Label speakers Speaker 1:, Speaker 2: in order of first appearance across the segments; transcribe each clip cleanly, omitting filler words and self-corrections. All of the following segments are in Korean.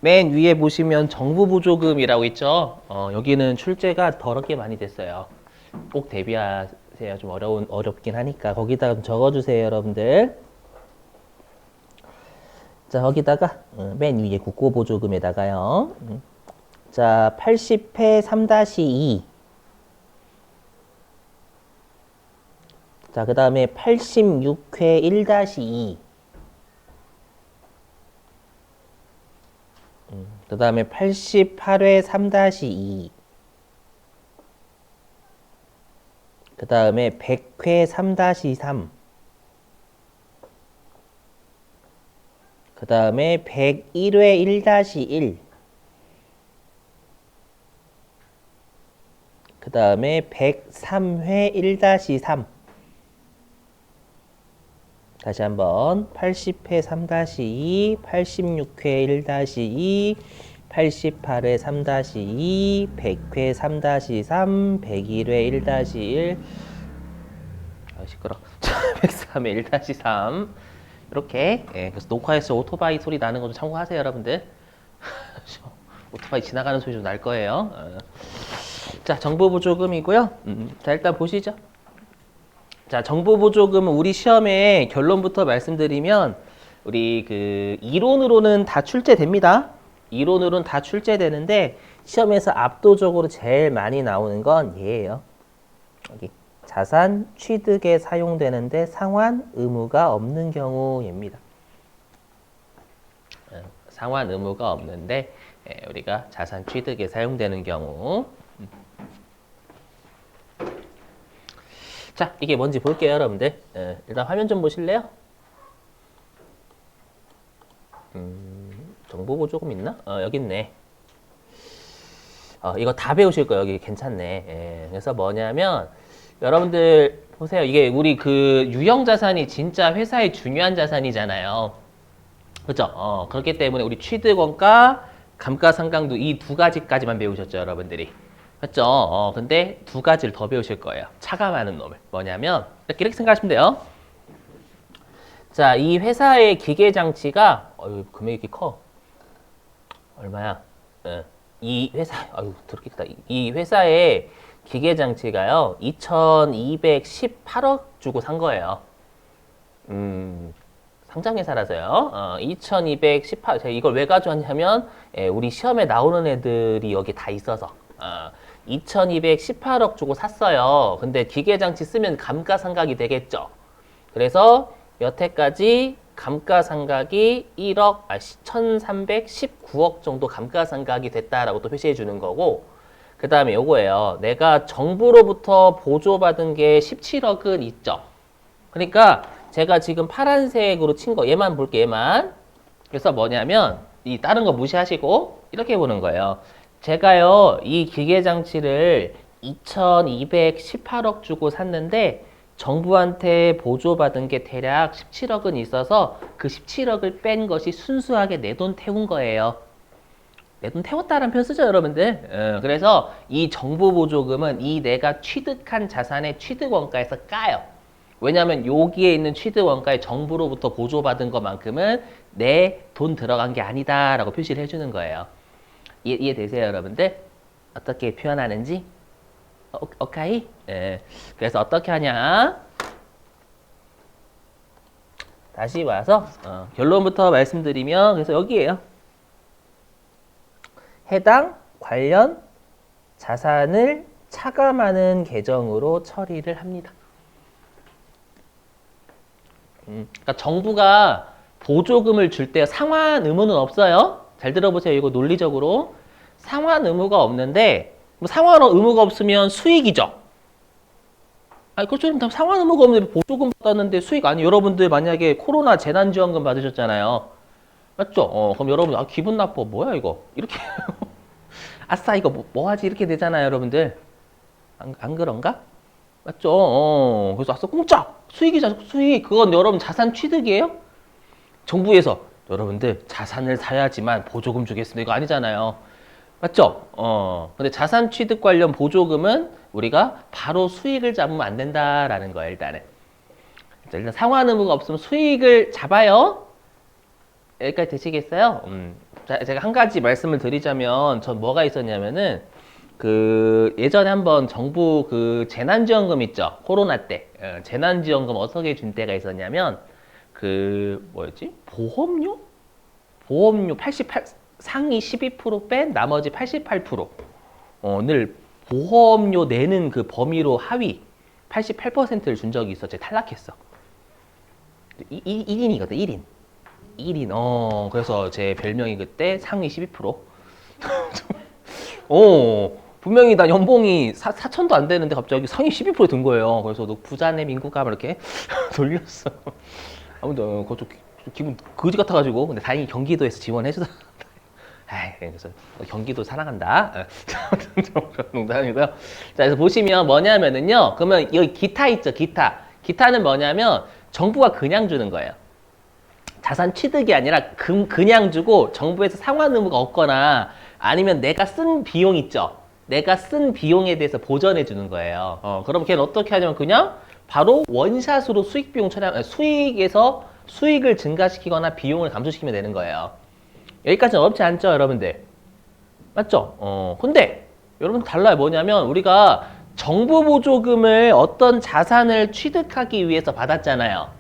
Speaker 1: 맨 위에 보시면 정부 보조금이라고 있죠. 여기는 출제가 더럽게 많이 됐어요. 꼭 대비하세요. 좀 어렵긴 하니까 거기다가 좀 적어주세요, 여러분들. 자, 거기다가 맨 위에 국고보조금에다가요. 자, 80회 3-2. 자, 그 다음에 86회 1-2. 그 다음에 88회 3-2. 그 다음에 100회 3-3. 그 다음에 101회 1-1. 그 다음에 103회 1-3. 다시 한번 80회 3-2, 86회 1-2, 88회 3-2, 100회 3-3, 101회 1-1. 시끄러. 103회 1-3. 이렇게. 그래서 녹화해서 오토바이 소리 나는 거 좀 참고하세요, 여러분들. 오토바이 지나가는 소리 좀 날 거예요. 자, 정부 보조금이고요. 자, 일단 보시죠. 자, 정부 보조금은 우리 시험에 결론부터 말씀드리면 우리 그 이론으로는 다 출제됩니다. 이론으로는 다 출제되는데 시험에서 압도적으로 제일 많이 나오는 건 얘예요. 여기 자산 취득에 사용되는데 상환 의무가 없는 경우입니다. 상환 의무가 없는데 우리가 자산 취득에 사용되는 경우. 자, 이게 뭔지 볼게요, 여러분들. 일단 화면 좀 보실래요? 정보 보조금 있나? 여기 있네. 이거 다 배우실 거예요. 여기 괜찮네. 그래서 뭐냐면 여러분들 보세요. 이게 우리 그 유형 자산이 진짜 회사의 중요한 자산이잖아요. 그렇죠? 그렇기 때문에 우리 취득원가, 감가상각도 이 두 가지까지만 배우셨죠, 여러분들이. 맞죠? 근데 두 가지를 더 배우실 거예요. 차가 많은 놈을. 뭐냐면, 이렇게 생각하시면 돼요. 자, 이 회사의 기계장치가, 금액이 이렇게 커. 얼마야? 이 회사, 더럽게 크다. 이 회사의 기계장치가요, 2,218억 주고 산 거예요. 상장회사라서요. 2,218, 제가 이걸 왜 가져왔냐면, 우리 시험에 나오는 애들이 여기 다 있어서. 2,218억 주고 샀어요. 근데 기계장치 쓰면 감가상각이 되겠죠. 그래서 여태까지 감가상각이 1,319억 정도 감가상각이 됐다라고 또 표시해 주는 거고, 그 다음에 요거예요. 내가 정부로부터 보조받은 게 17억은 있죠. 그러니까 제가 지금 파란색으로 친 거, 얘만 볼게, 얘만. 그래서 뭐냐면, 이 다른 거 무시하시고, 이렇게 보는 거예요. 제가요, 이 기계장치를 2,218억 주고 샀는데 정부한테 보조받은 게 대략 17억은 있어서 그 17억을 뺀 것이 순수하게 내 돈 태운 거예요. 내 돈 태웠다라는 표현 쓰죠, 여러분들. 그래서 이 정부 보조금은 이 내가 취득한 자산의 취득원가에서 까요. 왜냐하면 여기에 있는 취득원가에 정부로부터 보조받은 것만큼은 내 돈 들어간 게 아니다라고 표시를 해주는 거예요. 이해되세요, 여러분들? 어떻게 표현하는지? 오케이? 그래서 어떻게 하냐? 다시 와서 결론부터 말씀드리면, 그래서 여기에요. 해당 관련 자산을 차감하는 계정으로 처리를 합니다. 그러니까 정부가 보조금을 줄 때 상환 의무는 없어요. 잘 들어보세요. 이거 논리적으로. 상환 의무가 없는데 상환 의무가 없으면 수익이죠. 그렇죠. 상환 의무가 없는데 보조금 받았는데 수익 아니. 여러분들 만약에 코로나 재난지원금 받으셨잖아요. 맞죠? 그럼 여러분 기분 나빠. 뭐야 이거. 이렇게 아싸 이거 뭐 하지 이렇게 되잖아요. 여러분들. 안 그런가? 맞죠? 그래서 아싸 공짜. 수익이잖아. 수익. 그건 여러분 자산 취득이에요? 정부에서 여러분들 자산을 사야지만 보조금 주겠습니다. 이거 아니잖아요. 맞죠? 근데 자산 취득 관련 보조금은 우리가 바로 수익을 잡으면 안 된다라는 거예요, 일단은. 자, 일단 상환 의무가 없으면 수익을 잡아요. 여기까지 되시겠어요? 자, 제가 한 가지 말씀을 드리자면 전 뭐가 있었냐면은 그 예전에 한번 정부 그 재난지원금 있죠. 코로나 때 재난지원금 어떻게 준 때가 있었냐면 그 뭐였지? 보험료 88 상위 12%뺀 나머지 88%늘 보험료 내는 그 범위로 하위 88%를 준 적이 있어. 제가 탈락했어. 1인이거든, 1인. 1인. 그래서 제 별명이 그때 상위 12%. 분명히 나 연봉이 4천도 안 되는데 갑자기 상위 12%든 거예요. 그래서 너 부자네 민구가 이렇게 돌렸어. 아무튼 그거 좀 기분 거지 같아가지고. 근데 다행히 경기도에서 지원해주더라. 그래서 경기도 사랑한다. 농담이고요. 자, 그래서 보시면 뭐냐면은요. 그러면 여기 기타 있죠, 기타. 기타는 뭐냐면 정부가 그냥 주는 거예요. 자산 취득이 아니라 그냥 주고 정부에서 상환 의무가 없거나 아니면 내가 쓴 비용 있죠. 내가 쓴 비용에 대해서 보전해 주는 거예요. 그럼 걔는 어떻게 하냐면 그냥 바로 원샷으로 수익 비용 수익에서 수익을 증가시키거나 비용을 감소시키면 되는 거예요. 여기까지는 어렵지 않죠, 여러분들? 맞죠? 근데 여러분 달라요. 뭐냐면 우리가 정부 보조금을 어떤 자산을 취득하기 위해서 받았잖아요.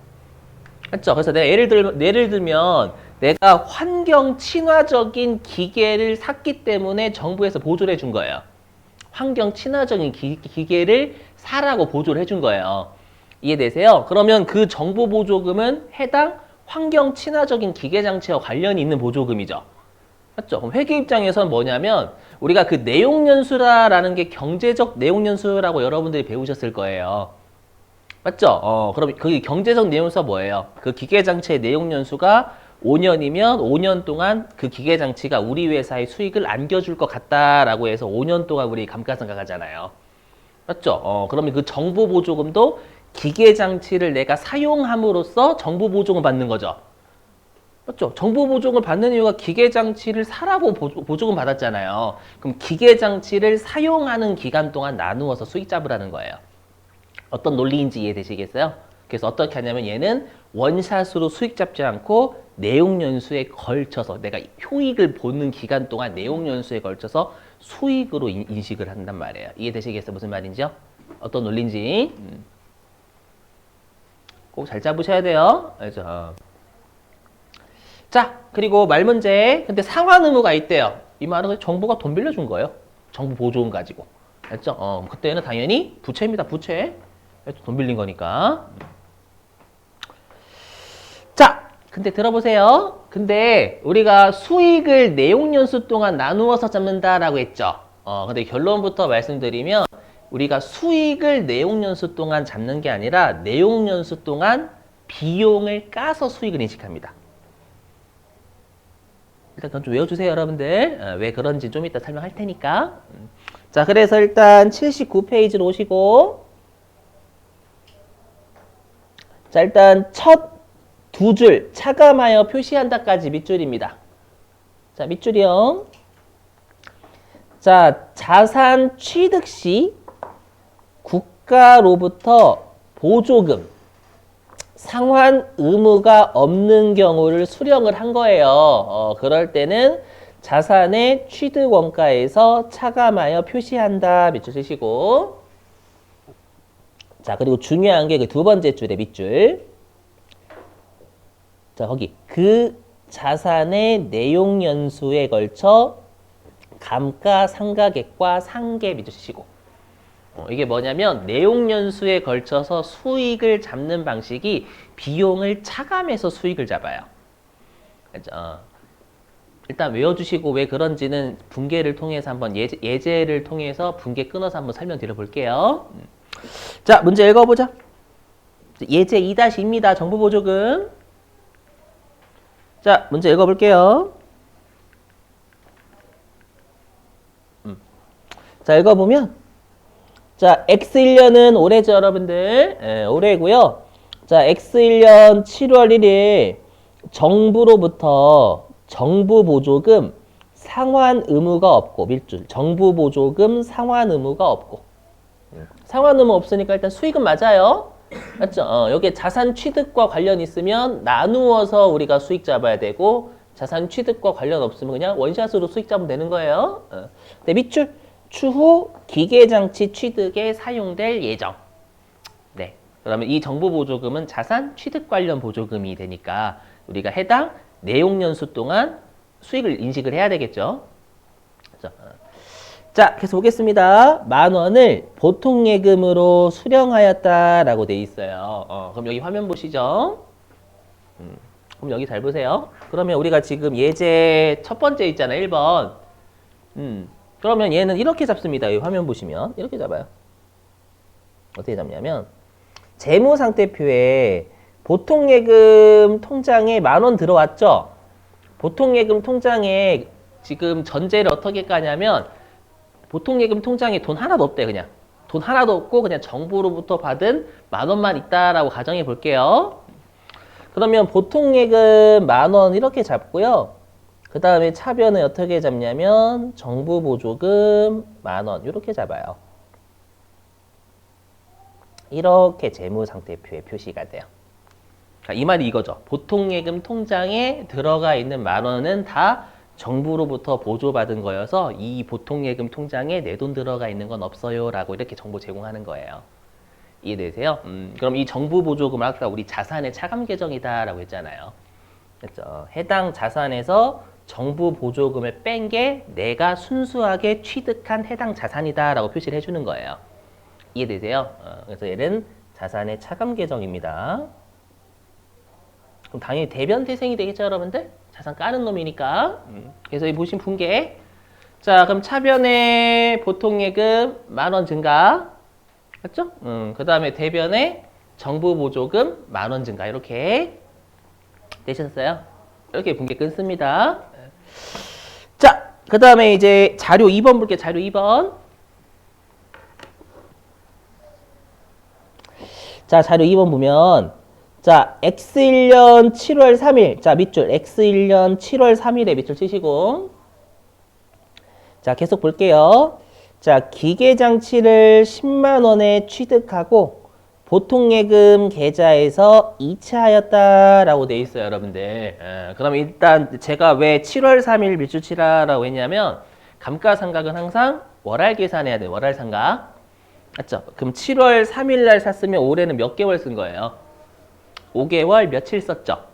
Speaker 1: 맞죠? 그래서 내가 예를 들면 내가 환경 친화적인 기계를 샀기 때문에 정부에서 보조를 해준 거예요. 환경 친화적인 기계를 사라고 보조를 해준 거예요. 이해되세요? 그러면 그 정부 보조금은 해당 환경 친화적인 기계 장치와 관련이 있는 보조금이죠. 맞죠? 그럼 회계 입장에서는 뭐냐면 우리가 그 내용연수라는 게 경제적 내용연수라고 여러분들이 배우셨을 거예요. 맞죠? 그럼 그 경제적 내용수가 뭐예요? 그 기계 장치의 내용연수가 5년이면 5년 동안 그 기계 장치가 우리 회사의 수익을 안겨줄 것 같다라고 해서 5년 동안 우리 감가상각하잖아요. 맞죠? 그러면 그 정부 보조금도 기계 장치를 내가 사용함으로써 정부 보조금 받는 거죠. 맞죠? 정부 보조금을 받는 이유가 기계 장치를 사라고 보조금 받았잖아요. 그럼 기계 장치를 사용하는 기간 동안 나누어서 수익 잡으라는 거예요. 어떤 논리인지 이해되시겠어요? 그래서 어떻게 하냐면 얘는 원샷으로 수익 잡지 않고 내용연수에 걸쳐서 내가 효익을 보는 기간 동안 내용연수에 걸쳐서 수익으로 인식을 한단 말이에요. 이해되시겠어요? 무슨 말인지요? 어떤 논리인지 꼭 잘 잡으셔야 돼요. 알죠? 자, 그리고 말문제. 근데 상환 의무가 있대요. 이 말은 정부가 돈 빌려준 거예요. 정부 보조금 가지고. 알죠? 그때는 당연히 부채입니다. 부채. 돈 빌린 거니까. 자, 근데 들어보세요. 근데 우리가 수익을 내용연수 동안 나누어서 잡는다라고 했죠. 근데 결론부터 말씀드리면 우리가 수익을 내용연수 동안 잡는 게 아니라 내용연수 동안 비용을 까서 수익을 인식합니다. 일단 그건 좀 외워주세요, 여러분들. 왜 그런지 좀 이따 설명할 테니까. 자, 그래서 일단 79페이지로 오시고 자, 일단 첫 두 줄 차감하여 표시한다까지 밑줄입니다. 자, 밑줄이요. 자, 자산 취득 시 국가로부터 보조금, 상환 의무가 없는 경우를 수령을 한 거예요. 그럴 때는 자산의 취득 원가에서 차감하여 표시한다. 밑줄 쓰시고. 자, 그리고 중요한 게 그 두 번째 줄의 밑줄. 자, 거기 그 자산의 내용 연수에 걸쳐 감가상각액과 상계 밑줄 치시고. 이게 뭐냐면 내용 연수에 걸쳐서 수익을 잡는 방식이 비용을 차감해서 수익을 잡아요. 그렇죠? 일단 외워주시고 왜 그런지는 분계를 통해서 한번 예제를 통해서 분계 끊어서 한번 설명드려 볼게요. 자, 문제 읽어보자. 예제 2-2입니다. 정부보조금. 자, 문제 읽어볼게요. 자, 읽어보면 자, X1년은 올해죠, 여러분들. 올해고요. 자, X1년 7월 1일 정부로부터 정부보조금 상환 의무가 없고 밀줄 정부보조금 상환 의무가 없고 상환 의무 없으니까 일단 수익은 맞아요. 맞죠? 여기에 자산 취득과 관련 있으면 나누어서 우리가 수익 잡아야 되고 자산 취득과 관련 없으면 그냥 원샷으로 수익 잡으면 되는 거예요. 네, 밑줄 추후 기계장치 취득에 사용될 예정. 네, 그러면 이 정부보조금은 자산 취득 관련 보조금이 되니까 우리가 해당 내용연수 동안 수익을 인식을 해야 되겠죠. 자, 계속 보겠습니다. 10,000원을 보통예금으로 수령하였다라고 돼 있어요. 그럼 여기 화면 보시죠. 그럼 여기 잘 보세요. 그러면 우리가 지금 예제 첫 번째 있잖아요. 1번. 그러면 얘는 이렇게 잡습니다. 이 화면 보시면. 이렇게 잡아요. 어떻게 잡냐면, 재무상태표에 보통예금 통장에 10,000원 들어왔죠? 보통예금 통장에 지금 전제를 어떻게 까냐면, 보통예금 통장에 돈 하나도 없대, 그냥. 돈 하나도 없고, 그냥 정부로부터 받은 10,000원만 있다라고 가정해 볼게요. 그러면 보통예금 10,000원 이렇게 잡고요. 그 다음에 차변을 어떻게 잡냐면 정부 보조금 10,000원 이렇게 잡아요. 이렇게 재무상태표에 표시가 돼요. 이 말이 이거죠. 보통예금 통장에 들어가 있는 10,000원은 다 정부로부터 보조받은 거여서 이 보통예금 통장에 내 돈 들어가 있는 건 없어요 라고 이렇게 정보 제공하는 거예요. 이해되세요? 그럼 이 정부 보조금 아까 우리 자산의 차감 계정이다 라고 했잖아요. 그렇죠? 해당 자산에서 정부 보조금을 뺀 게 내가 순수하게 취득한 해당 자산이다 라고 표시를 해주는 거예요. 이해되세요? 그래서 얘는 자산의 차감 계정입니다. 그럼 당연히 대변 태생이 되겠죠, 여러분들? 자산 까는 놈이니까. 그래서 이 보신 분께 자, 그럼 차변에 보통예금 10,000원 증가. 맞죠? 그 다음에 대변에 정부 보조금 10,000원 증가. 이렇게 되셨어요? 이렇게 분께 끊습니다. 자, 그 다음에 이제 자료 2번 볼게요. 자료 2번. 자, 자료 2번 보면 자, X1년 7월 3일. 자, 밑줄 X1년 7월 3일에 밑줄 치시고 자, 계속 볼게요. 자, 기계장치를 100,000원에 취득하고 보통예금 계좌에서 이체하였다라고 돼 있어요, 여러분들. 그럼 일단 제가 왜 7월 3일 밑줄 치라라고 했냐면 감가상각은 항상 월할 계산해야 돼요, 월할 상각. 맞죠? 그럼 7월 3일 날 샀으면 올해는 몇 개월 쓴 거예요? 5개월 며칠 썼죠?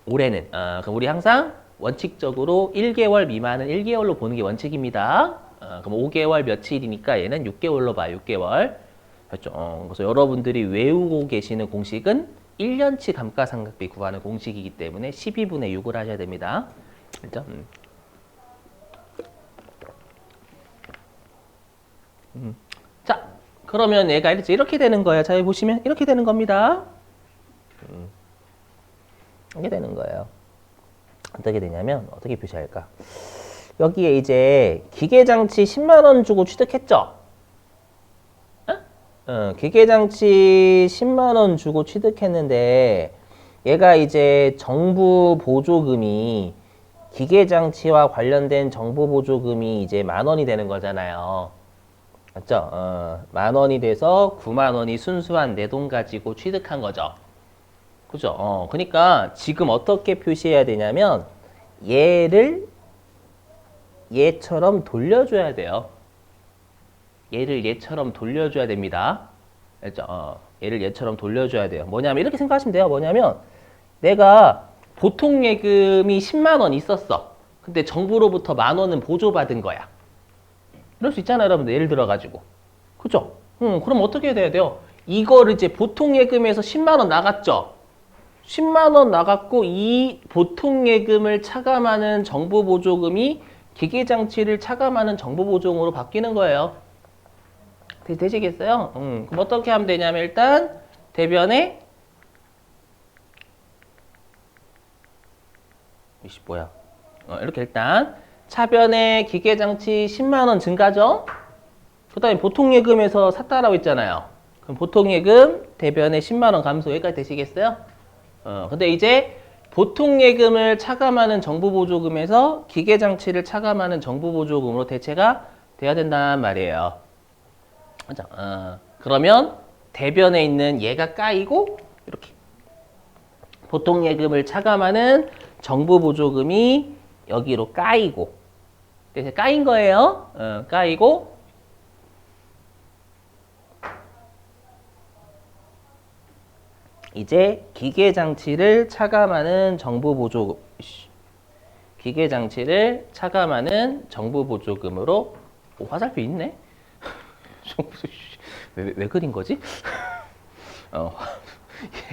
Speaker 1: 올해는. 그럼 우리 항상 원칙적으로 1개월 미만은 1개월로 보는 게 원칙입니다. 그럼 5개월 며칠이니까 얘는 6개월로 봐요. 6개월. 그렇죠? 그래서 여러분들이 외우고 계시는 공식은 1년치 감가상각비 구하는 공식이기 때문에 12분의 6을 하셔야 됩니다. 그렇죠? 자, 그러면 얘가 이렇게 되는 거예요. 자, 여기 보시면 이렇게 되는 겁니다. 이게 되는 거예요. 어떻게 되냐면 어떻게 표시할까? 여기에 이제 기계장치 100,000원 주고 취득했죠? 기계장치 100,000원 주고 취득했는데 얘가 이제 정부 보조금이 기계장치와 관련된 정부 보조금이 이제 10,000원이 되는 거잖아요. 맞죠? 10,000원이 돼서 90,000원이 순수한 내 돈 가지고 취득한 거죠. 그죠? 그러니까 지금 어떻게 표시해야 되냐면 얘처럼 돌려줘야 돼요. 얘를 얘처럼 돌려줘야 됩니다. 알죠? 얘를 얘처럼 돌려줘야 돼요. 뭐냐면 이렇게 생각하시면 돼요. 뭐냐면 내가 보통예금이 100,000원 있었어. 근데 정부로부터 10,000원은 보조받은 거야. 이럴 수 있잖아요, 여러분들. 예를 들어가지고. 그죠? 그럼 어떻게 해야 돼요? 이거를 이제 보통예금에서 100,000원 나갔죠? 100,000원 나갔고 이 보통예금을 차감하는 정부보조금이 기계장치를 차감하는 정부보조금으로 바뀌는 거예요. 되시겠어요? 그럼 어떻게 하면 되냐면 일단 대변에 이씨 뭐야? 이렇게 일단 차변에 기계장치 100,000원 증가죠? 그 다음에 보통예금에서 샀다라고 했잖아요. 그럼 보통예금 대변에 100,000원 감소 여기까지 되시겠어요? 근데 이제 보통예금을 차감하는 정부보조금에서 기계장치를 차감하는 정부보조금으로 대체가 돼야 된단 말이에요. 그죠? 그러면 대변에 있는 얘가 까이고 이렇게 보통예금을 차감하는 정부 보조금이 여기로 까이고, 그래서 까인 거예요. 까이고, 이제 기계장치를 차감하는 정부 보조금, 기계장치를 차감하는 정부 보조금으로, 화살표 있네? 왜 그린 거지?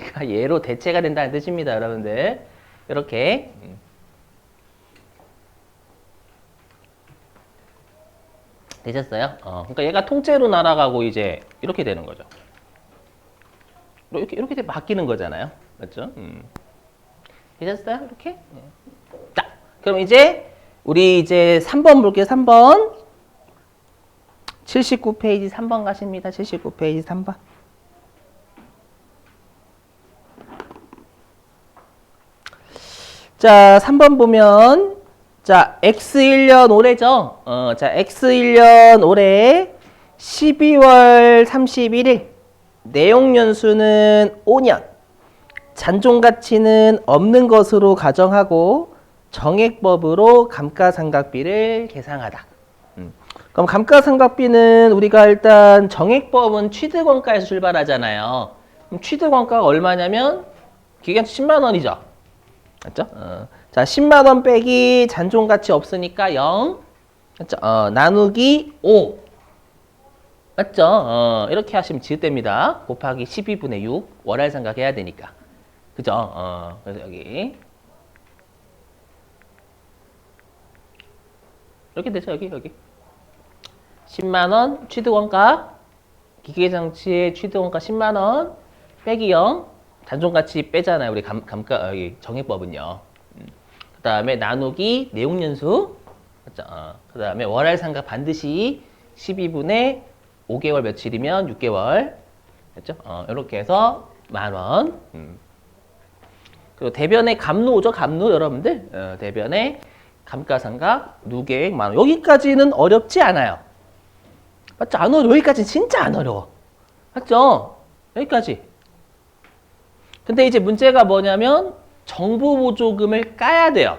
Speaker 1: 얘가 얘로 대체가 된다는 뜻입니다, 여러분들. 이렇게. 되셨어요? 그러니까 얘가 통째로 날아가고 이제 이렇게 되는 거죠. 이렇게 바뀌는 거잖아요. 맞죠? 되셨어요? 이렇게? 자, 그럼 이제 우리 이제 3번 볼게요. 3번. 79페이지 3번 가십니다. 79페이지 3번. 자, 3번 보면 자, X1년 올해죠. 자, X1년 올해 12월 31일 내용 연수는 5년. 잔존 가치는 없는 것으로 가정하고 정액법으로 감가상각비를 계상하다. 그럼 감가상각비는 우리가 일단 정액법은 취득원가에서 출발하잖아요. 그럼 취득원가가 얼마냐면 기간치 10만 원이죠. 맞죠? 자, 10만 원 빼기 잔존 가치 없으니까 0. 맞죠? 나누기 5. 맞죠? 이렇게 하시면 지읒됩니다. 곱하기 12분의 6. 월할 생각해야 되니까. 그죠? 그래서 여기. 이렇게 되죠, 여기. 10만 원 취득원가, 기계장치의 취득원가 10만 원 빼기 0, 잔존가치 빼잖아요. 우리 여기 정액법은요. 그 다음에 나누기 내용연수, 그 다음에 월할 상각 반드시 12분의 5개월 며칠이면 6개월, 그렇죠? 이렇게 해서 만원. 그리고 대변의 감노죠, 감노 여러분들. 대변의 감가상각 누계획 만원. 여기까지는 어렵지 않아요. 맞죠? 안 어려워. 여기까지 진짜 안 어려워. 맞죠? 여기까지. 근데 이제 문제가 뭐냐면 정부 보조금을 까야 돼요.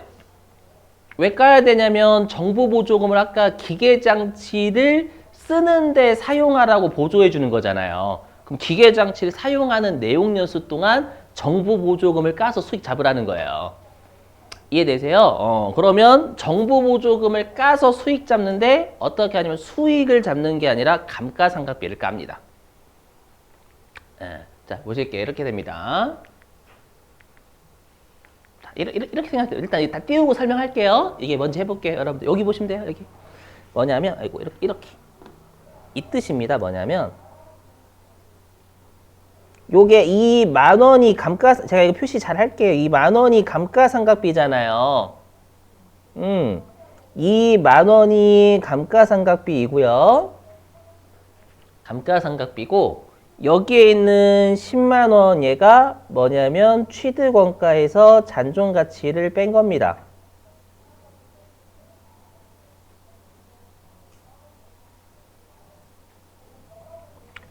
Speaker 1: 왜 까야 되냐면 정부 보조금을 아까 기계장치를 쓰는데 사용하라고 보조해 주는 거잖아요. 그럼 기계장치를 사용하는 내용연수 동안 정부 보조금을 까서 수익 잡으라는 거예요. 이해되세요? 그러면 정부 보조금을 까서 수익 잡는데 어떻게 하냐면 수익을 잡는 게 아니라 감가상각비를 깝니다. 자, 보실게요. 이렇게 됩니다. 자, 이렇게 생각해요. 일단 다 띄우고 설명할게요. 이게 뭔지 해볼게요. 여러분들 여기 보시면 돼요. 여기 뭐냐면 아이고 이렇게 이 뜻입니다. 뭐냐면 요게 이 만원이 제가 이거 표시 잘 할게요. 이 만원이 감가상각비잖아요. 이 만원이 감가상각비이고요. 감가상각비고 여기에 있는 10만원 얘가 뭐냐면 취득원가에서 잔존가치를 뺀 겁니다.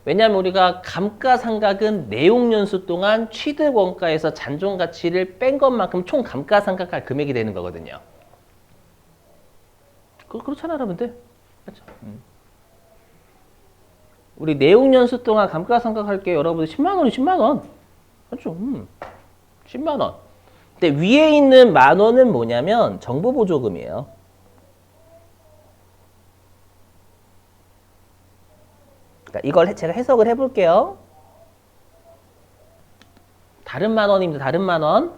Speaker 1: 왜냐하면 우리가 감가상각은 내용연수 동안 취득원가에서 잔존가치를 뺀 것만큼 총 감가상각할 금액이 되는 거거든요. 그렇잖아, 여러분들. 그렇죠? 우리 내용연수 동안 감가상각 할게요. 여러분들 10만 원이 10만 원. 그렇죠? 10만 원. 근데 위에 있는 만 원은 뭐냐면 정부 보조금이에요. 이걸 제가 해석을 해볼게요. 다른 만 원입니다. 다른 만 원.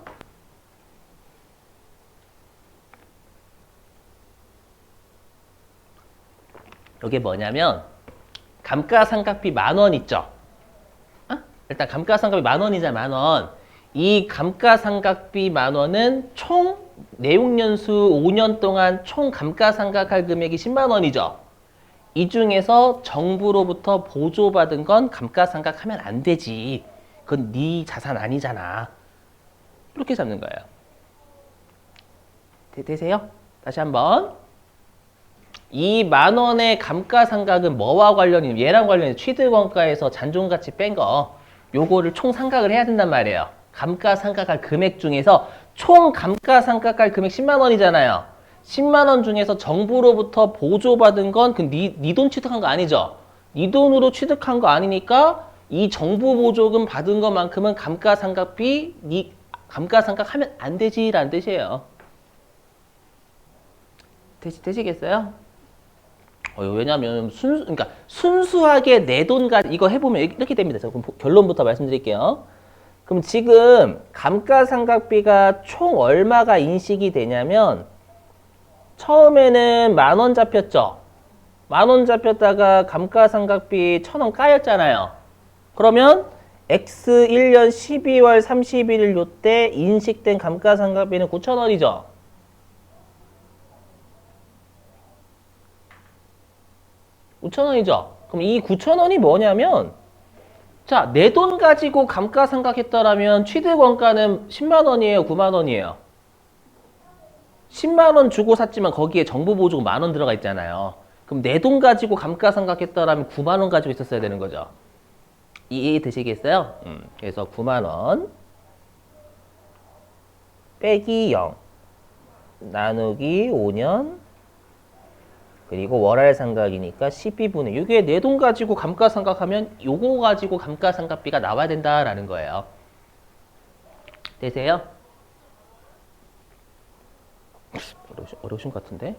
Speaker 1: 이게 뭐냐면 감가상각비 만 원 있죠. 일단 감가상각비 만 원이잖아. 만 원. 이 감가상각비 만 원은 총 내용연수 5년 동안 총 감가상각할 금액이 10만 원이죠. 이 중에서 정부로부터 보조받은 건 감가상각하면 안 되지. 그건 네 자산 아니잖아. 이렇게 잡는 거예요. 되세요? 다시 한번. 이 만 원의 감가상각은 뭐와 관련이? 얘랑 관련이 취득원가에서 잔존가치 뺀 거. 요거를 총 상각을 해야 된단 말이에요. 감가상각할 금액 중에서 총 감가상각할 금액 10만 원이잖아요. 10만 원 중에서 정부로부터 보조받은 건 그 네 돈 취득한 거 아니죠? 네 돈으로 취득한 거 아니니까 이 정부 보조금 받은 것만큼은 감가상각비 네 감가상각하면 안 되지라는 뜻이에요. 되시겠어요? 왜냐하면 그러니까 순수하게 내 돈 이거 해보면 이렇게 됩니다. 그럼 결론부터 말씀드릴게요. 그럼 지금 감가상각비가 총 얼마가 인식이 되냐면 처음에는 10,000원 잡혔죠. 10,000원 잡혔다가 감가상각비 1,000원 까였잖아요. 그러면 X 1년 12월 31일 요때 인식된 감가상각비는 9,000원이죠. (9,000원이죠) 그럼 이 9,000원이 뭐냐면 자, 내 돈 가지고 감가상각했더라면 취득원가는 10만 원이에요, 9만 원이에요? 10만 원 주고 샀지만 거기에 정부 보조금 10,000원 들어가 있잖아요. 그럼 내 돈 가지고 감가상각했더라면 9만 원 가지고 있었어야 되는 거죠. 이해 되시겠어요? 그래서 9만 원 빼기 0 나누기 5년 그리고 월할 상각이니까 12분의 이게 내 돈 가지고 감가상각하면 요거 가지고 감가상각비가 나와야 된다라는 거예요. 되세요? 어려우신 것 같은데?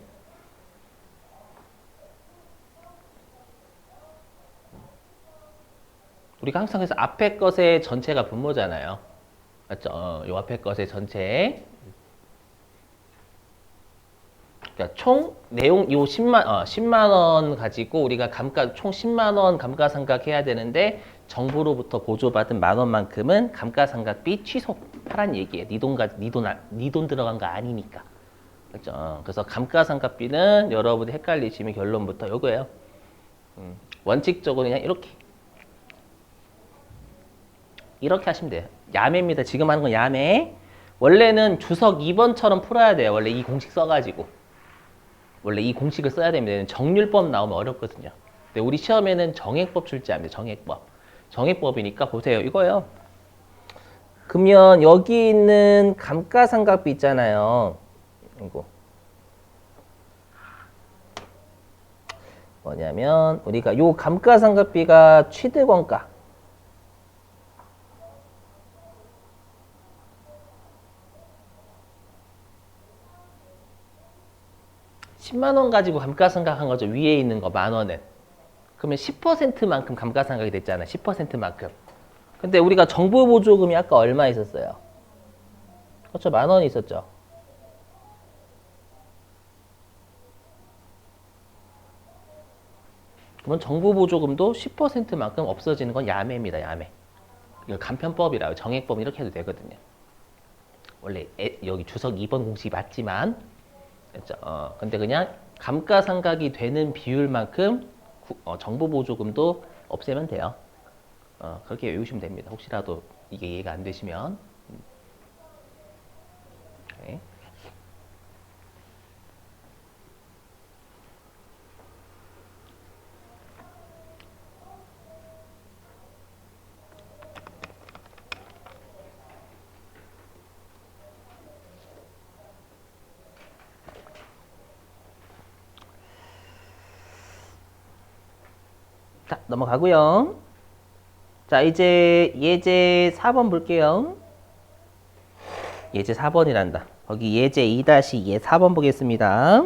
Speaker 1: 우리가 항상 그래서 앞에 것의 전체가 분모잖아요. 맞죠? 요 앞에 것의 전체. 그러니까 총 내용 요 10만 원 가지고 우리가 총 10만 원 감가상각해야 되는데 정부로부터 보조받은 10,000원만큼은 감가상각비 취소하란 얘기예요. 네 돈 들어간 거 아니니까. 그렇죠? 그래서 감가상각비는 여러분이 헷갈리시면 결론부터 요거예요. 원칙적으로 그냥 이렇게 하시면 돼요. 야매입니다. 지금 하는 건 야매. 원래는 주석 2번처럼 풀어야 돼요. 원래 이 공식 써가지고. 원래 이 공식을 써야 됩니다. 정률법 나오면 어렵거든요. 근데 우리 시험에는 정액법 출제 안 돼요. 정액법. 정액법이니까 보세요. 이거예요. 그러면 여기 있는 감가상각비 있잖아요. 이거. 뭐냐면 우리가 요 감가상각비가 취득원가. (10만 원) 가지고 감가상각한 거죠. 위에 있는 거 10,000원은. 그러면 10%만큼 감가상각이 됐잖아요. 10%만큼. 근데 우리가 정부 보조금이 아까 얼마 있었어요? 그렇죠. 10,000원 있었죠. 그러면 정부 보조금도 10%만큼 없어지는 건 야매입니다. 야매. 이거 간편법이라고 정액법 이렇게 해도 되거든요. 원래 여기 주석 2번 공식이 맞지만 그렇죠? 근데 그냥 감가상각이 되는 비율만큼 정부 보조금도 없애면 돼요. 그렇게 외우시면 됩니다. 혹시라도 이게 이해가 안 되시면. 네. 자, 넘어가고요. 자, 이제 예제 4번 볼게요. 예제 4번이란다. 거기 예제 2-예 4번 보겠습니다.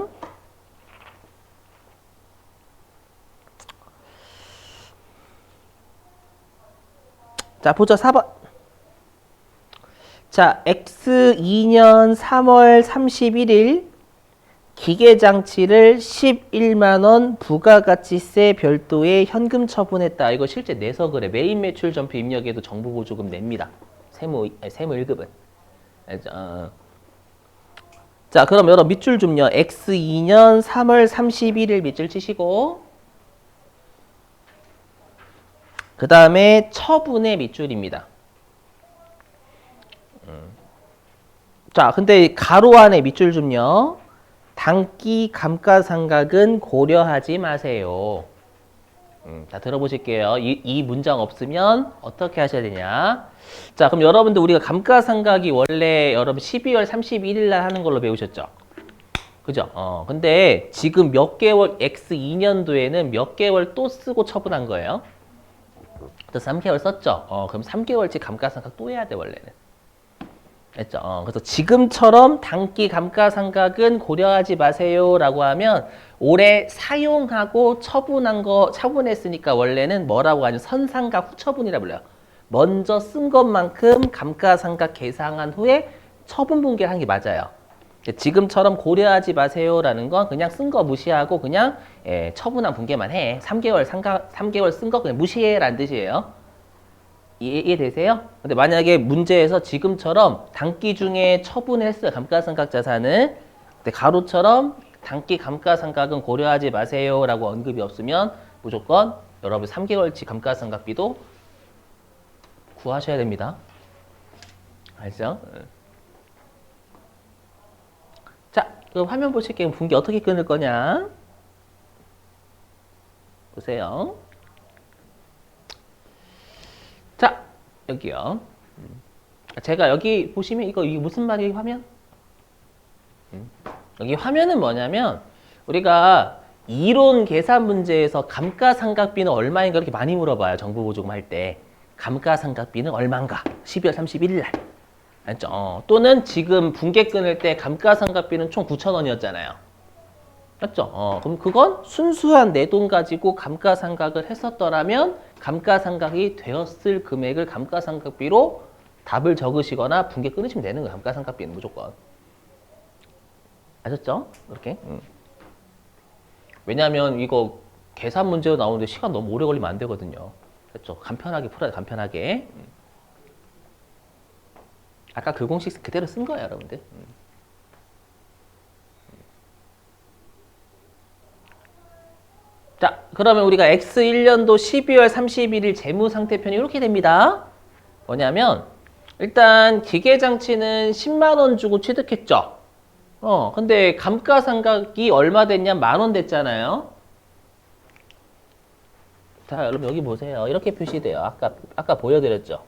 Speaker 1: 자, 보죠. 4번. 자, X 2년 3월 31일 기계장치를 11만 원 부가가치세 별도의 현금 처분했다. 이거 실제 내서 그래. 메인 매출 전표 입력에도 정부 보조금 냅니다. 세무 1급은. 자, 그럼 여러분 밑줄 좀요. X 2년 3월 31일 밑줄 치시고 그 다음에 처분의 밑줄입니다. 자, 근데 가로 안에 밑줄 좀요. 단기 감가상각은 고려하지 마세요. 자, 들어보실게요. 이 문장 없으면 어떻게 하셔야 되냐. 자, 그럼 여러분들 우리가 감가상각이 원래 여러분 12월 31일 날 하는 걸로 배우셨죠? 그죠? 근데 지금 몇 개월, X 2년도에는 몇 개월 또 쓰고 처분한 거예요? 그래서 3개월 썼죠? 그럼 3개월치 감가상각 또 해야 돼, 원래는. 했죠? 그래서 지금처럼 단기 감가상각은 고려하지 마세요라고 하면 올해 사용하고 처분했으니까 원래는 뭐라고 하냐? 선상각 후처분이라 불러요. 먼저 쓴 것만큼 감가상각 계상한 후에 처분 분개를 하는 게 맞아요. 지금처럼 고려하지 마세요라는 건 그냥 쓴 거 무시하고 그냥 처분한 분개만 해. 3개월 쓴 거 그냥 무시해라는 뜻이에요. 이해되세요? 근데 만약에 문제에서 지금처럼 단기 중에 처분했어요. 감가상각 자산을. 근데 가로처럼 단기 감가상각은 고려하지 마세요라고 언급이 없으면 무조건 여러분 3개월치 감가상각비도 구하셔야 됩니다. 알죠? 자, 그럼 화면 보실게요. 분기 어떻게 끊을 거냐? 보세요. 자, 여기요. 제가 여기 보시면 이게 무슨 말이에요, 화면? 여기 화면은 뭐냐면 우리가 이론 계산 문제에서 감가상각비는 얼마인가 이렇게 많이 물어봐요. 정부보조금 할 때. 감가상각비는 얼마인가? 12월 31일 날. 알죠? 또는 지금 분개 끊을 때 감가상각비는 총 9,000원이었잖아요. 맞죠? 그럼 그건 순수한 내 돈 가지고 감가상각을 했었더라면 감가상각이 되었을 금액을 감가상각비로 답을 적으시거나 분개 끊으시면 되는 거예요. 감가상각비는 무조건. 아셨죠? 이렇게. 왜냐하면 이거 계산 문제로 나오는데 시간 너무 오래 걸리면 안 되거든요. 그렇죠? 간편하게 풀어야 돼, 간편하게. 아까 그 공식 그대로 쓴 거예요, 여러분들. 자, 그러면 우리가 X1년도 12월 31일 재무상태편이 이렇게 됩니다. 뭐냐면 일단 기계장치는 10만 원 주고 취득했죠. 근데 감가상각이 얼마 됐냐? 10,000원 됐잖아요. 자, 여러분 여기 보세요. 이렇게 표시돼요. 아까 보여드렸죠.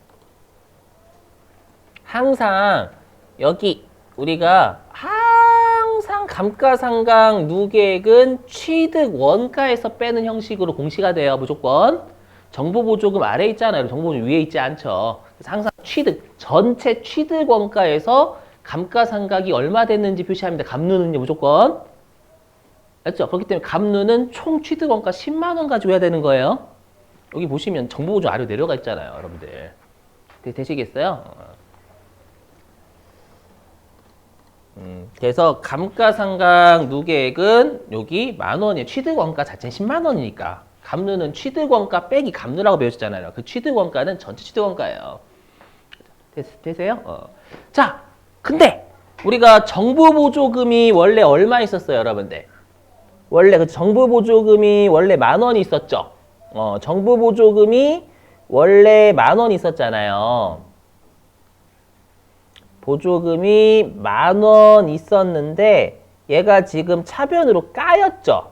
Speaker 1: 항상 여기 우리가 항상 감가상각 누계액은 취득 원가에서 빼는 형식으로 공시가 돼요. 무조건. 정보보조금 아래 있잖아요. 정보보조금 위에 있지 않죠. 그래서 항상 전체 취득 원가에서 감가상각이 얼마 됐는지 표시합니다. 감누는요, 무조건. 알죠? 그렇기 때문에 감누는 총 취득 원가 10만 원 가지고 해야 되는 거예요. 여기 보시면 정보보조 아래로 내려가 있잖아요, 여러분들. 되시겠어요? 그래서 감가상각 누계액은 여기 10,000원이에요. 취득원가 자체는 10만 원이니까. 감누는 취득원가 빼기 감누라고 배우셨잖아요. 그 취득원가는 전체 취득원가예요. 되세요? 자, 근데 우리가 정부보조금이 원래 얼마 있었어요, 여러분들? 원래 그 정부보조금이 원래 10,000원이 있었죠. 정부보조금이 원래 10,000원 있었잖아요. 보조금이 10,000원 있었는데 얘가 지금 차변으로 까였죠.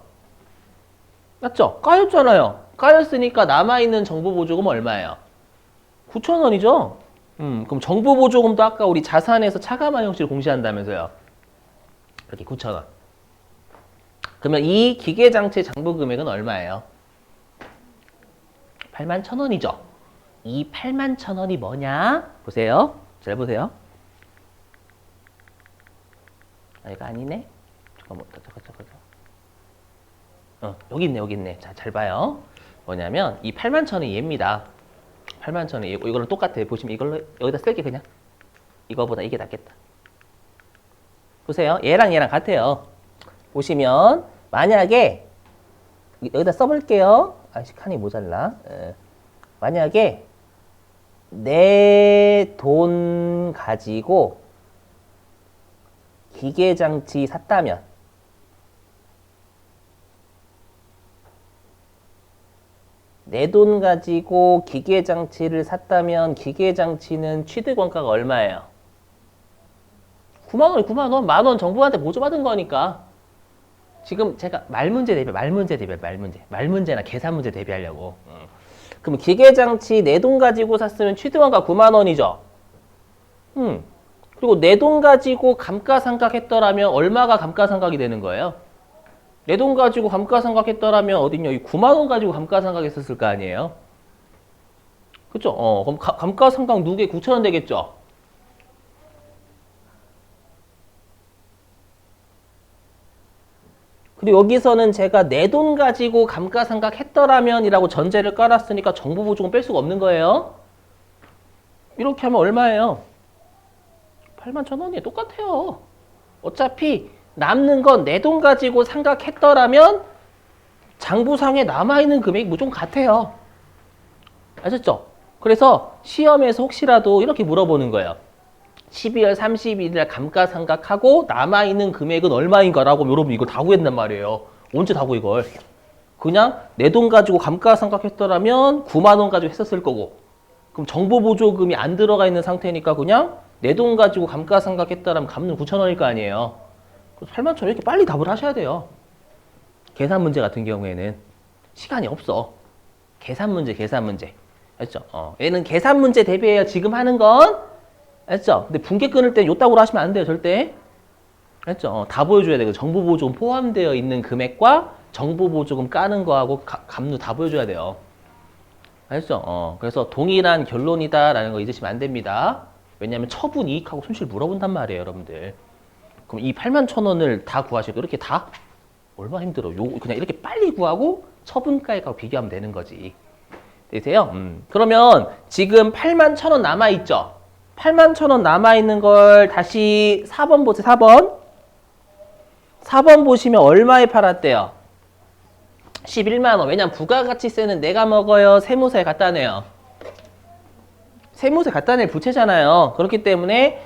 Speaker 1: 맞죠? 까였잖아요. 까였으니까 남아있는 정부보조금 얼마예요? 9,000원이죠? 그럼 정부보조금도 아까 우리 자산에서 차감한 형식을 공시한다면서요. 이렇게 9,000원. 그러면 이 기계장치 장부금액은 얼마예요? 81,000원이죠. 이 81,000원이 뭐냐? 보세요. 잘 보세요. 이거 아니네? 잠깐만. 여기 있네. 자, 잘 봐요. 뭐냐면 이 81,000원이 얘입니다. 81,000원 이거랑 똑같아요. 보시면 이걸로 여기다 쓸게 그냥. 이거보다 이게 낫겠다. 보세요. 얘랑 같아요. 보시면 만약에 여기다 써볼게요. 아이씨 칸이 모자라. 만약에 내 돈 가지고 기계장치 샀다면 내 돈 가지고 기계장치를 샀다면 기계장치는 취득원가가 얼마예요? 9만 원이 9만 원. 10,000원 정부한테 보조받은 거니까. 지금 제가 말문제나 계산 문제 대비하려고. 그럼 기계장치 내 돈 가지고 샀으면 취득원가 9만 원이죠. 그리고 내 돈 가지고 감가상각했더라면 얼마가 감가상각이 되는 거예요? 내 돈 가지고 감가상각했더라면 어딨냐? 이 9만 원 가지고 감가상각했었을 거 아니에요? 그쵸? 그럼 감가상각 누계 9천 원 되겠죠? 그리고 여기서는 제가 내 돈 가지고 감가상각 했더라면 이라고 전제를 깔았으니까 정보보조금 뺄 수가 없는 거예요. 이렇게 하면 얼마예요? 81,000원이에요. 똑같아요. 어차피 남는 건 내 돈 가지고 상각했더라면 장부상에 남아있는 금액이 무조건 같아요. 아셨죠? 그래서 시험에서 혹시라도 이렇게 물어보는 거예요. 12월 30일날 감가상각하고 남아있는 금액은 얼마인가라고 여러분 이거 다 구했단 말이에요. 언제 다 구해 이걸? 그냥 내 돈 가지고 감가상각했더라면 9만 원 가지고 했었을 거고, 그럼 정보보조금이 안 들어가 있는 상태니까 그냥 내 돈 가지고 감가상각했더라면 갚는 9천 원일 거 아니에요. 81,000원 이렇게 빨리 답을 하셔야 돼요. 계산 문제 같은 경우에는 시간이 없어. 계산 문제. 알죠? 얘는 계산 문제 대비해야 지금 하는 건, 알죠? 근데 분계 끊을 때 요따구로 하시면 안 돼요, 절대. 알죠? 다 보여줘야 돼요. 정보보조금 포함되어 있는 금액과 정보보조금 까는 거하고 감루 다 보여줘야 돼요. 알죠? 그래서 동일한 결론이다라는 거 잊으시면 안 됩니다. 왜냐하면 처분 이익하고 손실 물어본단 말이에요, 여러분들. 그럼 이 81,000원을 다 구하시고 이렇게 다 얼마나 힘들어. 그냥 이렇게 빨리 구하고 처분가액하고 비교하면 되는 거지. 되세요? 그러면 지금 81,000원 남아있죠? 81,000원 남아있는 걸 다시 4번 보세요. 4번. 4번 보시면 얼마에 팔았대요? 11만 원. 왜냐면 부가가치세는 내가 먹어요? 세무서에 갖다 내요? 세무서에 갖다 낼 부채잖아요. 그렇기 때문에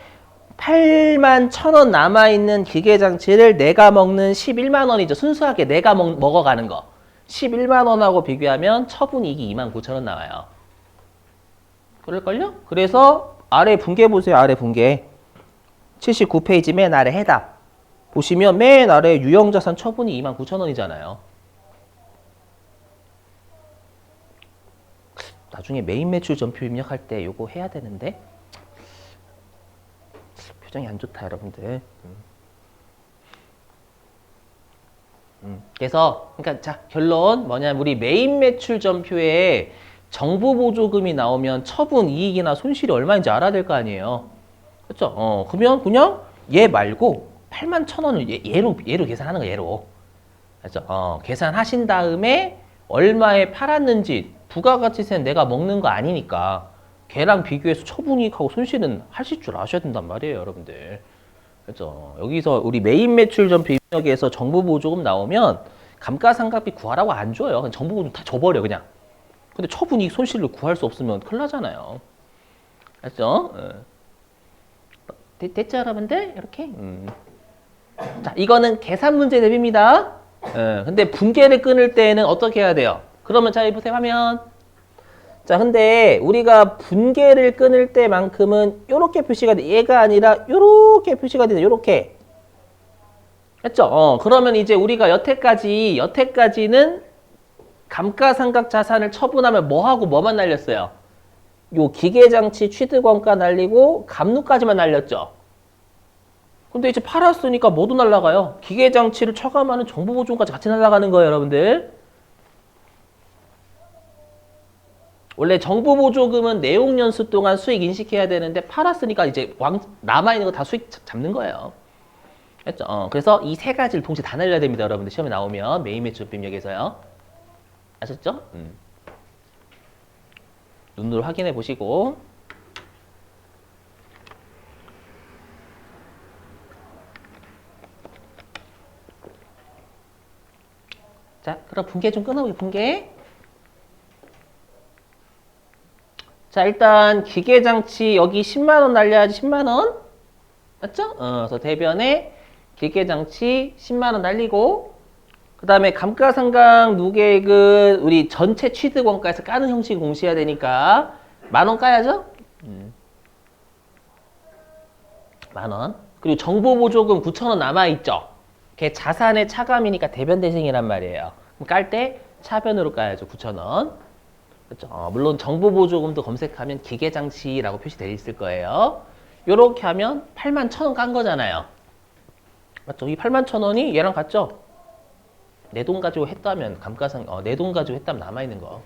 Speaker 1: 81,000원 남아있는 기계장치를 내가 먹는 11만 원이죠. 순수하게 내가 먹어가는 거. 11만 원하고 비교하면 처분이익이 29,000원 나와요. 그럴걸요? 그래서 아래 분계 보세요. 아래 분계. 79페이지 맨 아래 해답. 보시면 맨 아래 유형자산 처분이 29,000원이잖아요. 나중에 메인 매출 전표 입력할 때 요거 해야 되는데 표정이 안 좋다 여러분들. 그래서 그러니까 자 결론 뭐냐면 우리 메인 매출 전표에 정보보조금이 나오면 처분 이익이나 손실이 얼마인지 알아야 될 거 아니에요. 그렇죠? 그러면 그냥 얘 말고 81,000원을 얘로 계산하는 거예요. 얘로. 그렇죠? 계산하신 다음에 얼마에 팔았는지 부가가치세는 내가 먹는 거 아니니까 걔랑 비교해서 처분이익하고 손실은 하실 줄 아셔야 된단 말이에요, 여러분들. 그렇죠? 여기서 우리 메인 매출 전표 입력에서 정보보조금 나오면 감가상각비 구하라고 안 줘요. 그냥 정보보조금 다 줘버려 그냥. 근데 처분이익 손실을 구할 수 없으면 큰일 나잖아요. 알죠? 됐죠, 여러분들? 이렇게. 자, 이거는 계산 문제 대비입니다. 근데 분계를 끊을 때는 어떻게 해야 돼요? 그러면 자, 보세요, 화면. 자, 근데 우리가 분계를 끊을 때만큼은 요렇게 표시가 돼. 얘가 아니라 요렇게 표시가 되네. 요렇게. 했죠? 그러면 이제 우리가 여태까지는 감가상각 자산을 처분하면 뭐하고 뭐만 날렸어요? 요 기계장치 취득원가 날리고 감루까지만 날렸죠? 근데 이제 팔았으니까 뭐도 날라가요? 기계장치를 처감하는 정보보조금까지 같이 날라가는 거예요, 여러분들. 원래 정보보조금은 내용연수 동안 수익 인식해야 되는데 팔았으니까 이제 남아있는 거 다 수익 잡는 거예요. 했죠? 그래서 이 세 가지를 동시에 다 날려야 됩니다, 여러분들. 시험에 나오면 메인 매출 입력에서요. 아셨죠? 눈으로 확인해 보시고. 자, 그럼 분계 좀 끊어보게, 분계. 자, 일단 기계장치 여기 10만 원 날려야지. 10만 원. 맞죠? 그래서 대변에 기계장치 10만 원 날리고, 그 다음에 감가상각 누계액은 우리 전체 취득원가에서 까는 형식을 공시해야 되니까 10,000원 까야죠? 10,000원. 그리고 정보보조금 9,000원 남아있죠? 걔 자산의 차감이니까 대변 대생이란 말이에요. 깔 때 차변으로 까야죠. 9,000원. 그렇죠? 물론 정부보조금도 검색하면 기계장치라고 표시되어 있을 거예요. 요렇게 하면 81,000원 깐 거잖아요. 맞죠? 이 81,000원이 얘랑 같죠? 내 돈 가지고 했다면 내 돈 가지고 했다면 남아있는 거.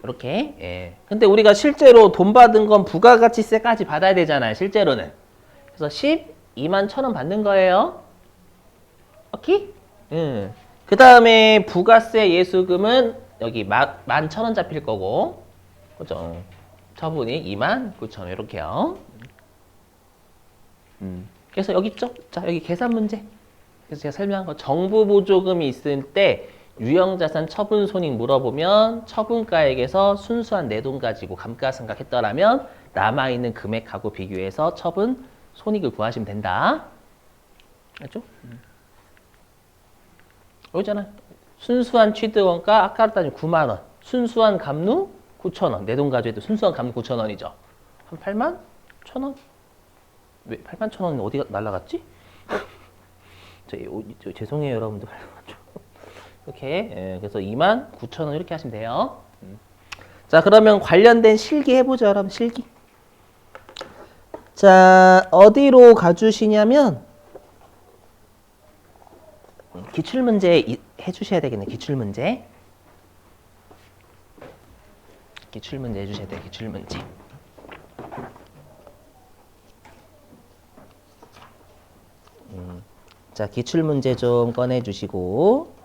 Speaker 1: 이렇게. 예. 근데 우리가 실제로 돈 받은 건 부가가치세까지 받아야 되잖아요. 실제로는. 그래서 12만 1,000원 받는 거예요. 오케이? 그 다음에 부가세 예수금은 여기 11,000원 잡힐 거고, 그죠? 처분이 29,000원 이렇게요. 그래서 여기 있죠? 자, 여기 계산 문제. 그래서 제가 설명한 거 정부 보조금이 있을 때 유형자산 처분 손익 물어보면 처분가액에서 순수한 내 돈 가지고 감가상각했더라면 남아있는 금액하고 비교해서 처분 손익을 구하시면 된다. 알죠? 여기잖아. 순수한 취득원가 아까로 따지면 9만 원. 순수한 감루 9,000원. 내 돈 가지고 해도 순수한 감루 9,000원이죠. 한 8만 1,000원? 왜 8만 1,000원 어디가 날라갔지? 죄송해요 여러분들. 이렇게 그래서 29,000원 이렇게 하시면 돼요. 자 그러면 관련된 실기 해보죠 여러분. 실기. 자 어디로 가주시냐면 기출문제 해주셔야 되겠네. 기출문제 해주셔야 돼요. 기출문제. 자 기출문제 좀 꺼내주시고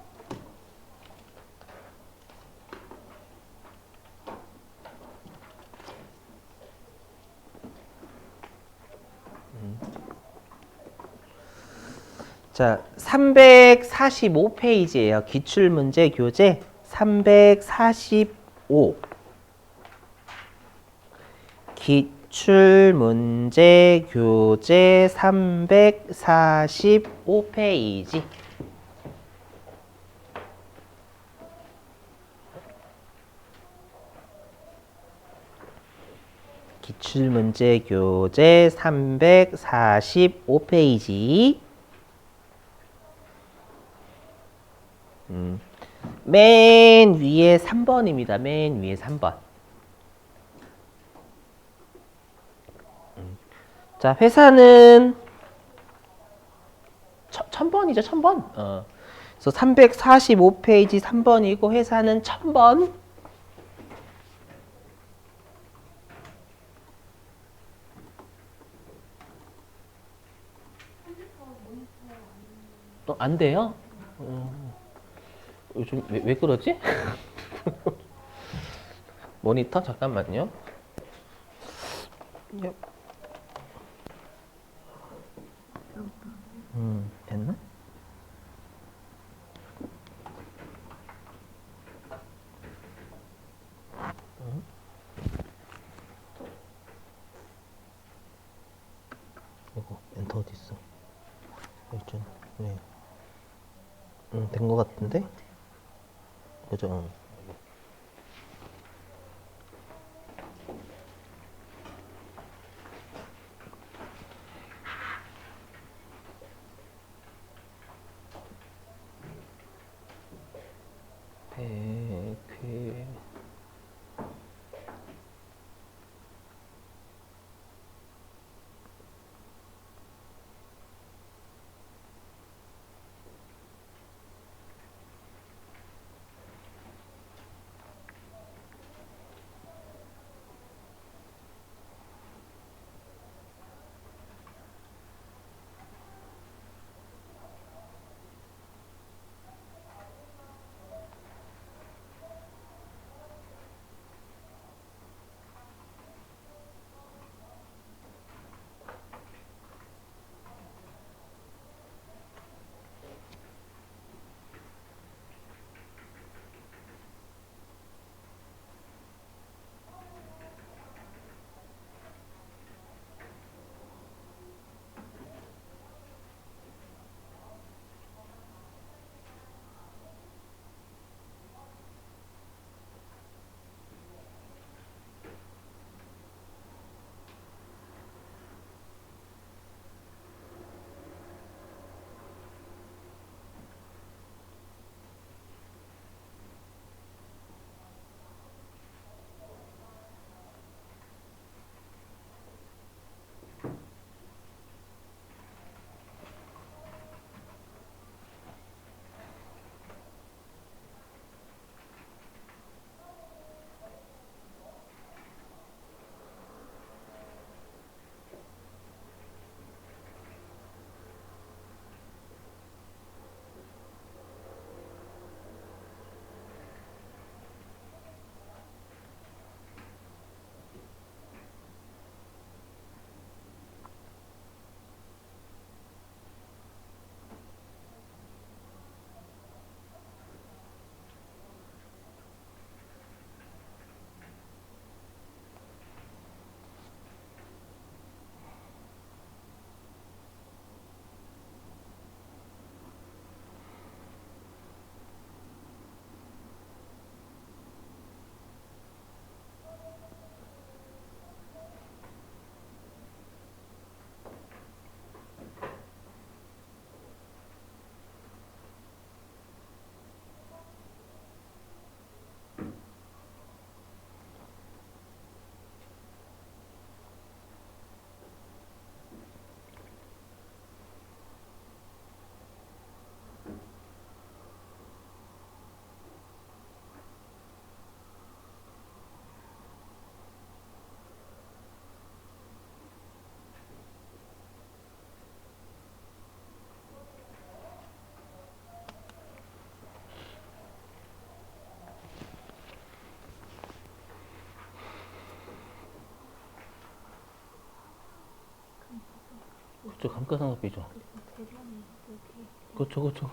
Speaker 1: 자 345페이지예요. 기출문제 교재 345 기출문제 교재 345페이지. 기출문제 교재 345페이지. 맨 위에 3번입니다. 맨 위에 3번. 자, 회사는 1000번이죠. 1000번. 그래서 345페이지 3번이고 회사는 1000번. 안 돼요? 요즘 왜 그러지? 모니터 잠깐만요. 됐나? 이거 엔터 어디 있어? 있잖아. 네. 된 거 같은데? 그죠? 그쵸, 감가상각비죠.
Speaker 2: 대변이 여기
Speaker 1: 그쵸.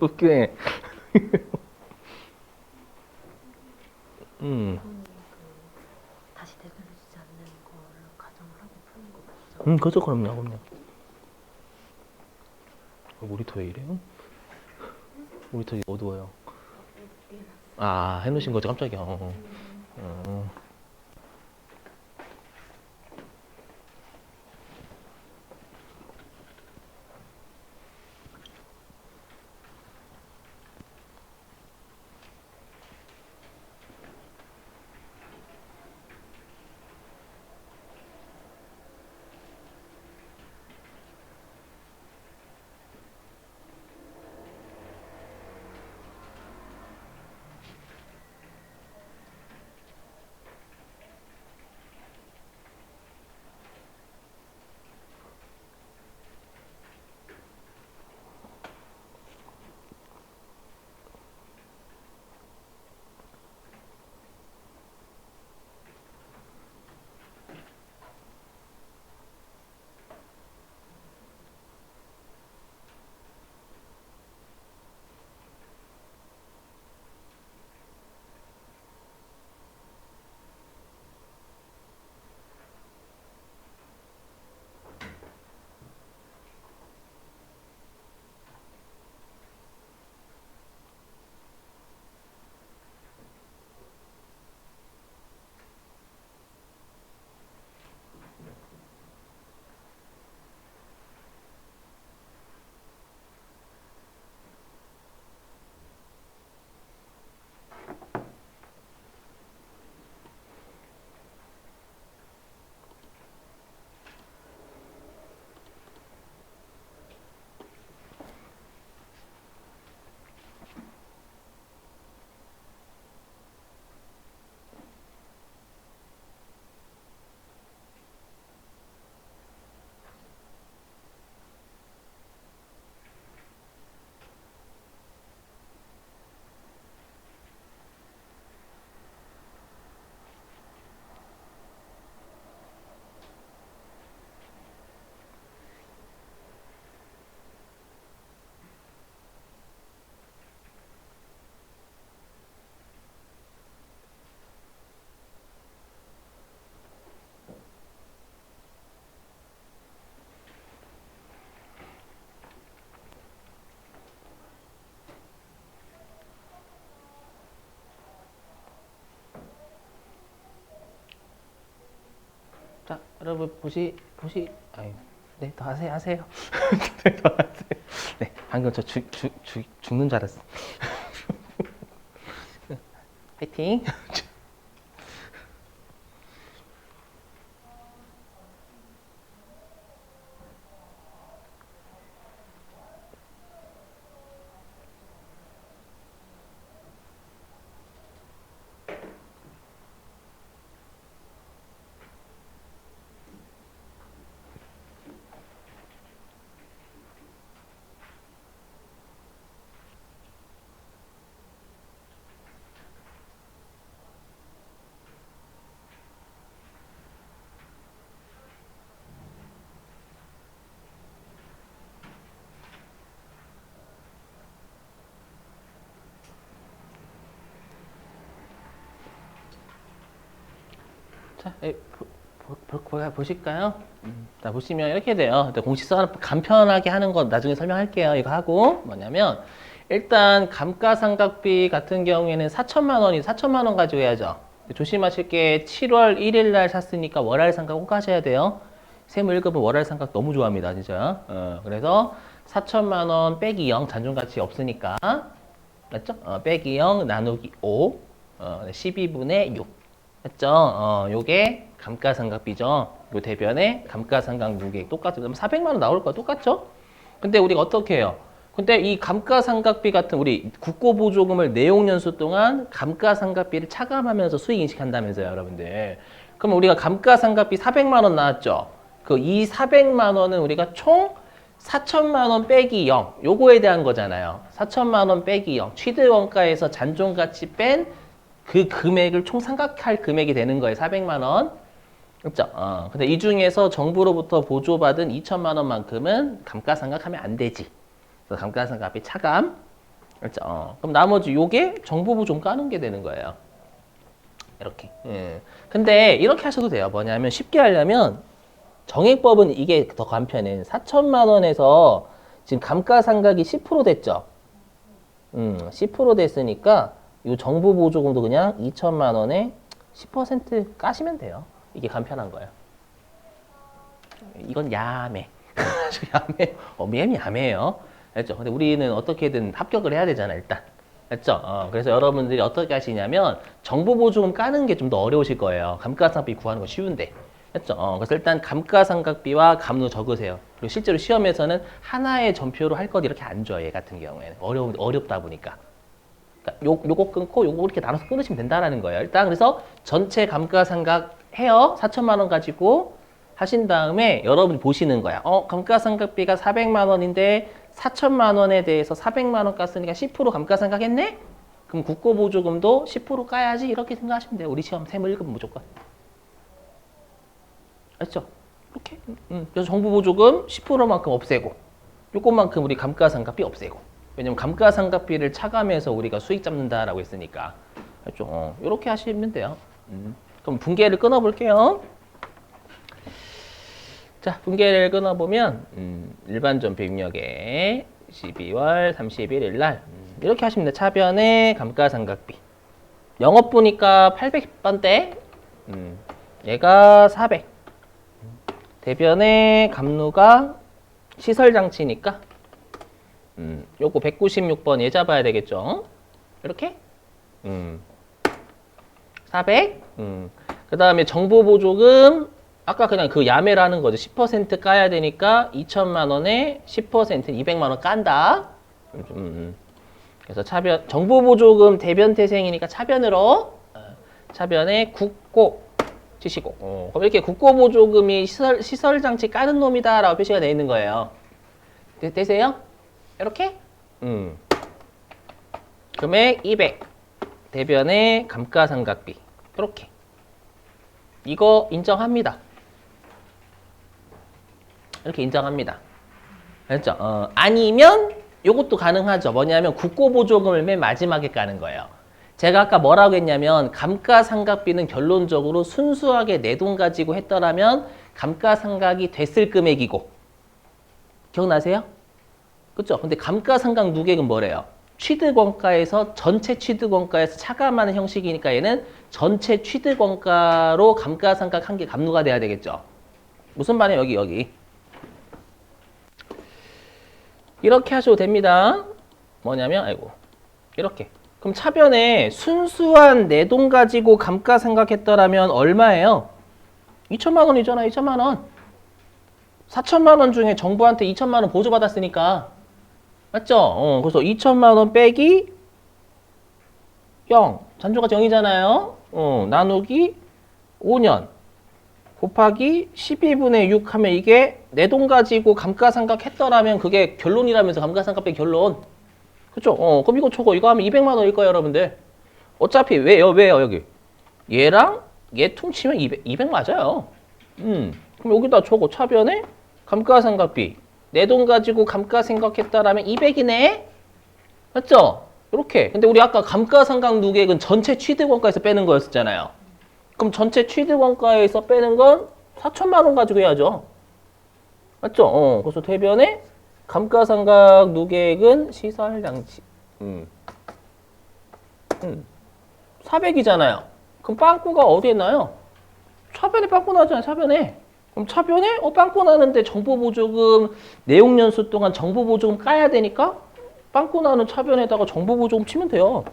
Speaker 1: 웃기네.
Speaker 2: 이거는 다시 되돌려주지 않는 걸로 가정을 하고 푸는 거 맞죠?
Speaker 1: 그죠, 그럼요. 모니터 왜 이래요? 모니터 어두워요. 아, 해놓으신 거죠, 깜짝이야. 자, 여러분 아유, 네, 더 하세요. 네, 더 하세요. 네, 방금 저 죽는 줄 알았어. 파이팅. 자, 보실까요? 자, 보시면 이렇게 돼요. 공식서 간편하게 하는 거 나중에 설명할게요. 이거 하고 뭐냐면 일단 감가상각비 같은 경우에는 4천만 원이 4천만 원 가지고 해야죠. 조심하실 게 7월 1일 날 샀으니까 월할 상각 꼭 하셔야 돼요. 세무 1급은 월할 상각 너무 좋아합니다, 진짜. 그래서 4천만 원 빼기 0 잔존가치 없으니까 맞죠? 빼기 0 나누기 5 12분의 6 맞죠? 요게 감가상각비죠. 요 대변에 감가상각 누계 똑같죠. 그럼 400만 원 나올 거야. 똑같죠? 근데 우리가 어떻게 해요? 근데 이 감가상각비 같은 우리 국고보조금을 내용연수 동안 감가상각비를 차감하면서 수익 인식한다면서요, 여러분들. 그럼 우리가 감가상각비 400만 원 나왔죠? 그 이 400만 원은 우리가 총 4천만 원 빼기 0 요거에 대한 거잖아요. 4천만 원 빼기 0 취득원가에서 잔존가치 뺀 그 금액을 총 삼각할 금액이 되는 거예요. 400만 원. 그렇죠? 근데 이 중에서 정부로부터 보조받은 2천만 원만큼은 감가상각하면 안 되지. 그래서 감가상각비 차감. 그렇죠? 그럼 나머지 요게 정부 보조 까는 게 되는 거예요. 이렇게. 예. 근데 이렇게 하셔도 돼요. 뭐냐면 쉽게 하려면 정액법은 이게 더 간편해. 4천만 원에서 지금 감가상각이 10% 됐죠? 10% 됐으니까 이 정부 보조금도 그냥 2천만 원에 10% 까시면 돼요. 이게 간편한 거예요. 이건 야매. 아주 야매. 매미 야매예요. 알죠? 근데 우리는 어떻게든 합격을 해야 되잖아, 일단. 알죠? 그래서 여러분들이 어떻게 하시냐면 정부 보조금 까는 게 좀 더 어려우실 거예요. 감가상각비 구하는 거 쉬운데. 했죠. 그래서 일단 감가상각비와 감루 적으세요. 그리고 실제로 시험에서는 하나의 전표로 할 것 이렇게 안 줘요. 얘 같은 경우에는 어렵다 보니까. 그러니까 요거 끊고 요거 이렇게 나눠서 끊으시면 된다라는 거예요. 일단 그래서 전체 감가상각 해요. 4천만 원 가지고 하신 다음에 여러분이 보시는 거야. 감가상각비가 400만 원인데 4천만 원에 대해서 400만 원 깠으니까 10% 감가상각 했네? 그럼 국고보조금도 10% 까야지 이렇게 생각하시면 돼요. 우리 시험 세무 1급 무조건. 알죠? 이렇게. 그래서 정부 보조금 10%만큼 없애고 요것만큼 우리 감가상각비 없애고. 왜냐면 감가상각비를 차감해서 우리가 수익 잡는다라고 했으니까. 알죠? 이렇게 하시면 돼요. 그럼 분계를 끊어 볼게요. 자, 분계를 끊어 보면 일반 전표 입력에 12월 31일 날 이렇게 하시면 돼요. 차변의 감가상각비. 영업부니까 800번대. 얘가 400. 대변의 감루가 시설장치니까 요거 196번 얘 잡아야 되겠죠. 이렇게 400. 그 다음에 정보보조금 아까 그냥 그 야매라는 거죠. 10% 까야 되니까 2천만 원에 10% 200만 원 깐다. 그래서 차변 정보보조금 대변태생이니까 차변으로 차변에 국고 치시고. 그럼 이렇게 국고보조금이 시설장치 까는 놈이다라고 표시가 되어 있는 거예요. 되세요? 이렇게? 금액 200. 대변의 감가상각비. 이렇게. 이거 인정합니다. 이렇게 인정합니다. 알죠? 아니면 이것도 가능하죠. 뭐냐면 국고보조금을 맨 마지막에 까는 거예요. 제가 아까 뭐라고 했냐면 감가상각비는 결론적으로 순수하게 내 돈 가지고 했더라면 감가상각이 됐을 금액이고 기억나세요? 그렇죠? 근데 감가상각 누계액은 뭐래요? 취득원가에서 전체 취득원가에서 차감하는 형식이니까 얘는 전체 취득원가로 감가상각 한 개 감루가 돼야 되겠죠? 무슨 말이에요? 여기 이렇게 하셔도 됩니다. 뭐냐면 이렇게. 그럼 차변에 순수한 내 돈 가지고 감가상각했더라면 얼마예요? 2천만 원이잖아. 2천만 원. 4천만 원 중에 정부한테 2천만 원 보조받았으니까. 맞죠? 그래서 2천만 원 빼기 0. 잔존가치 0이잖아요. 나누기 5년. 곱하기 12분의 6 하면 이게 내 돈 가지고 감가상각 했더라면 그게 결론이라면서 감가상각 빼기 결론. 그쵸? 그럼 이거 하면 200만 원일 거예요, 여러분들. 어차피 왜요, 여기? 얘랑 얘 퉁치면 200 맞아요. 그럼 여기다 적어. 차변에 감가상각비. 내 돈 가지고 감가상각했다라면 200이네? 맞죠? 이렇게. 근데 우리 아까 감가상각 누계액은 전체 취득원가에서 빼는 거였었잖아요. 그럼 전체 취득원가에서 빼는 건 4천만 원 가지고 해야죠. 맞죠? 그래서 대변에 감가상각 누계액은 시설장치. 400이잖아요. 그럼 빵꾸가 어디에 나요? 차변에 빵꾸 나잖아요. 차변에. 그럼 차변에 빵꾸 나는데 정보보조금 내용연수 동안 정보보조금 까야 되니까 빵꾸 나는 차변에다가 정보보조금 치면 돼요.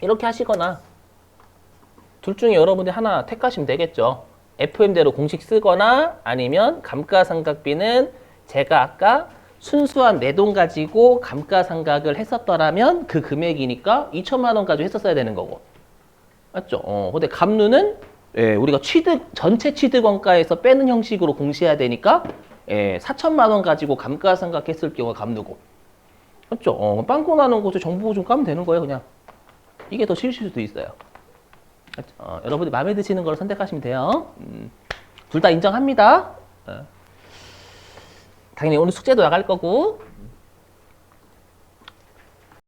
Speaker 1: 이렇게 하시거나 둘 중에 여러분들이 하나 택하시면 되겠죠. FM대로 공식 쓰거나 아니면 감가상각비는 제가 아까 순수한 내 돈 가지고 감가상각을 했었더라면 그 금액이니까 2천만 원 가지고 했었어야 되는 거고. 맞죠? 근데 감루는 우리가 전체 취득원가에서 빼는 형식으로 공시해야 되니까 4천만 원 가지고 감가상각 했을 경우가 감루고. 맞죠? 빵꾸 나는 곳에 정보보조금 까면 되는 거예요, 그냥. 이게 더 쉬울 수도 있어요. 여러분이 마음에 드시는 걸 선택하시면 돼요. 둘 다 인정합니다. 당연히 오늘 숙제도 나갈 거고.